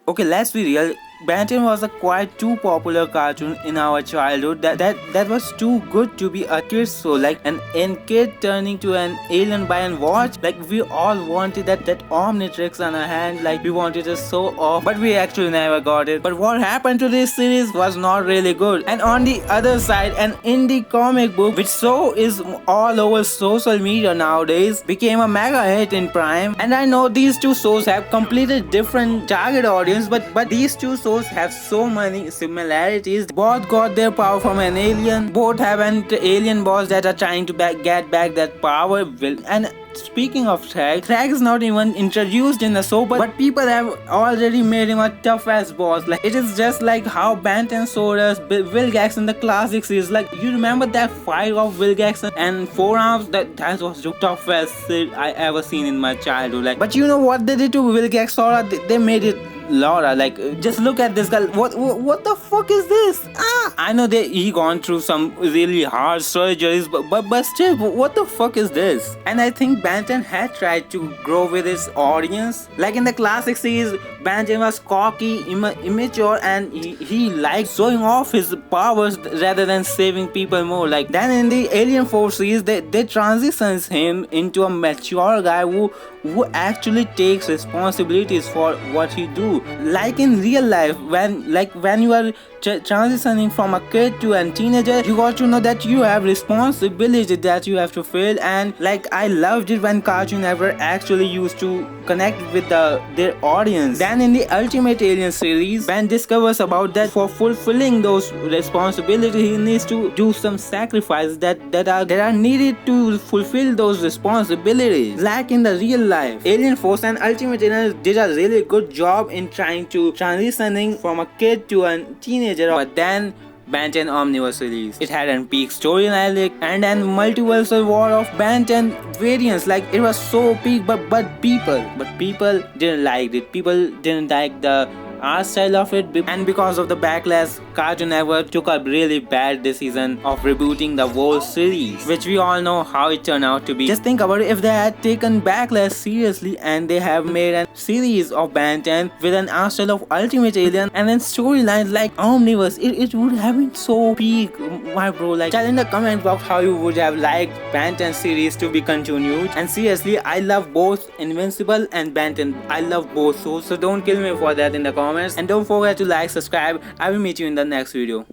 Okay, let's be real. Ben 10 was a quite too popular cartoon in our childhood that was too good to be a kid's show. Like an kid turning to an alien by and watch. Like we all wanted that Omnitrix on our hand. Like we wanted to show off, but we actually never got it. But what happened to this series was not really good. And on the other side, an indie comic book, which so is all over social media nowadays, became a mega hit in Prime. And I know these two shows have completely different target audience, but these two shows have so many similarities. Both got their power from an alien. Both have an alien boss that are trying to get back that power. And speaking of Thrag is not even introduced in the show, but people have already made him a tough ass boss. Like it is just like how Ben 10 showed us Vilgax in the classic series. Like you remember that fight of Vilgax and Four Arms? That was the toughest shit I ever seen in my childhood. Like, but you know what they did to Vilgax Sora? They made it Laura. Like just look at this girl. What the fuck is this? I know that he gone through some really hard surgeries, but still, what the fuck is this? And I think Ben 10 had tried to grow with his audience. Like in the classic series, Ben 10 was cocky, immature, and he liked showing off his powers rather than saving people more. Like then in the Alien Force series, they transitions him into a mature guy who actually takes responsibilities for what he do. Like in real life, when you are transitioning from a kid to a teenager, you got to know that you have responsibility that you have to fill. And like I loved it when Cartoon Network actually used to connect with their audience. Then in the Ultimate Alien series, Ben discovers about that for fulfilling those responsibilities, he needs to do some sacrifices that are needed to fulfill those responsibilities. Like in the real life, Alien Force and Ultimate Alien did a really good job in trying to transitioning from a kid to a teenager. But then Ben 10 Omniverse release. It had a peak storyline and an multiversal war of Ben 10 variants. Like it was so peak, but people didn't like it. People didn't like the art style of it, and because of the backlash, Cartoon Network took a really bad decision of rebooting the whole series, which we all know how it turned out to be. Just think about it, if they had taken backlash seriously and they have made a series of Ben 10 with an art style of Ultimate Alien and then storylines like Omniverse, it would have been so peak, my bro. Like tell in the comment box how you would have liked Ben 10 series to be continued. And seriously, I love both Invincible and Ben 10. I love both, so don't kill me for that in the comments. And don't forget to like, subscribe. I will meet you in the next video.